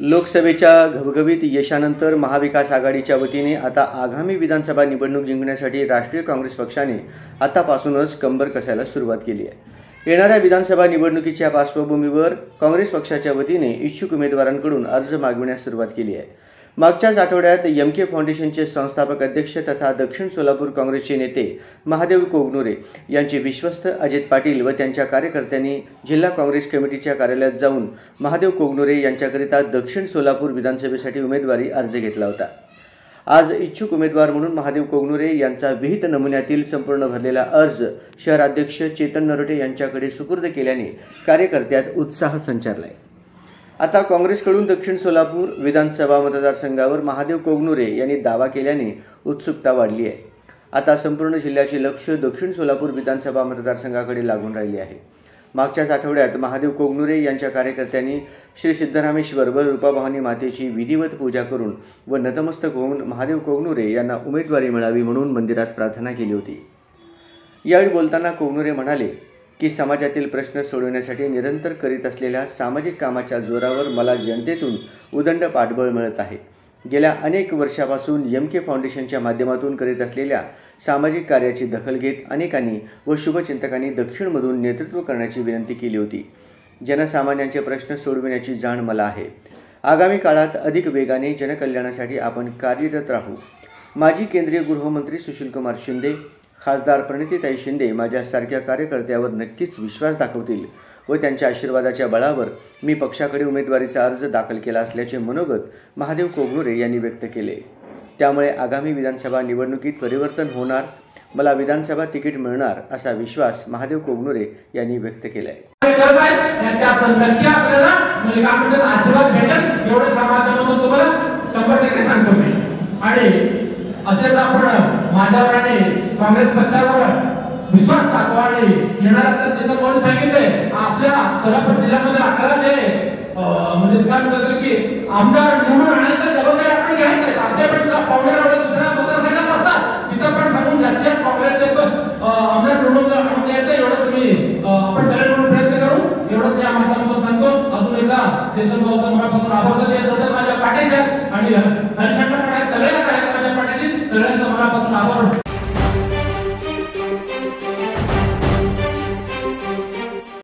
लोकसभेच्या घवघवीत यशानंतर महाविकास आघाडीच्या वतीने आता आगामी विधानसभा निवडणूक जिंकण्यासाठी राष्ट्रीय काँग्रेस पक्षाने आतापासूनच कंबर कसायला सुरुवात केली आहे। येणाऱ्या विधानसभा निवडणुकीच्या पार्श्वभूमीवर काँग्रेस पक्षाच्या वतीने इच्छुक उमेदवारांकडून अर्ज मागविण्यास सुरुवात केली आहे। मागच्याच आठवड्यात एमके फाउंडेशनचे संस्थापक अध्यक्ष तथा दक्षिण सोलापूर काँग्रेसचे नेते महादेव कोगनुरे यांचे विश्वस्त अजित पाटील व त्यांच्या कार्यकर्त्यांनी जिल्हा काँग्रेस कमिटीच्या कार्यालयात जाऊन महादेव कोगनुरे यांच्याकरिता दक्षिण सोलापूर विधानसभेसाठी उमेदवारी अर्ज घेतला होता। आज इच्छुक उमेदवार म्हणून महादेव कोगनुरे यांचा विहित नमुन्यातील संपूर्ण भरलेला अर्ज शहराध्यक्ष चेतन नरोटे यांच्याकडे सुपूर्द केल्याने कार्यकर्त्यात उत्साह संचारला आहे। आता काँग्रेसकडून दक्षिण सोलापूर विधानसभा मतदारसंघावर महादेव कोगनुरे यांनी दावा केल्याने उत्सुकता वाढली आहे। आता संपूर्ण जिल्ह्याचे लक्ष दक्षिण सोलापूर विधानसभा मतदारसंघाकडे लागून राहिले आहे। मागच्याच आठवड्यात महादेव कोगनुरे यांच्या कार्यकर्त्यांनी श्री सिद्धरामेश्वर व रूपाभवानी मातेची विधिवत पूजा करून व नतमस्तक होऊन महादेव कोगनुरे यांना उमेदवारी मिळावी म्हणून मंदिरात प्रार्थना केली होती। यावेळी बोलताना कोगनुरे म्हणाले की समाजातील प्रश्न सोडवण्यासाठी निरंतर करीत असलेल्या सामाजिक कामाच्या जोरावर मला जनतेतून उदंड पाठबळ मिळत आहे। गेल्या अनेक वर्षापासून एमके फाउंडेशनच्या माध्यमातून करीत असलेल्या सामाजिक कार्याची दखल घेत अनेकांनी व शुभचिंतकांनी दक्षिणमधून नेतृत्व करण्याची विनंती केली होती। जनसामान्यांचे प्रश्न सोडविण्याची जाण मला आहे। आगामी काळात अधिक वेगाने जनकल्याणासाठी आपण कार्यरत राहू। माजी केंद्रीय गृहमंत्री सुशीलकुमार शिंदे, खासदार प्रणितीताई शिंदे माझ्यासारख्या कार्यकर्त्यावर नक्कीच विश्वास दाखवतील व त्यांच्या आशीर्वादाच्या बळावर मी पक्षाकडे उमेदवारीचा अर्ज दाखल केला असल्याचे मनोगत महादेव कोगनुरे यांनी व्यक्त केले। त्यामुळे आगामी विधानसभा निवडणुकीत परिवर्तन होणार, मला विधानसभा तिकीट मिळणार असा विश्वास महादेव कोगनुरे यांनी व्यक्त केला आहे। असेच आपण माझ्यावर आणि काँग्रेस पक्षावर विश्वास दाखवाने येणार आता जिथं कोण सांगितले आपल्या सोलापूर जिल्ह्यामध्ये 11 जे म्हणजे काय म्हणतात की आमदार निवडून आणायचं जबाबदारी आपण घ्यायचं। आपल्याकडे पावण्यावर दुसऱ्या मतदारसंघात असतात तिथं पण सांगून जास्तीत काँग्रेसचे आमदार निवडून आणून द्यायचं एवढंच मी आपण सगळे मिळून प्रयत्न करू एवढंच या माध्यमातून सांगतो। अजून एकदा चेतन गौतम पासून आभार देतो, ते सतत माझ्या पाठीशी आणि हर्षांना पण सगळे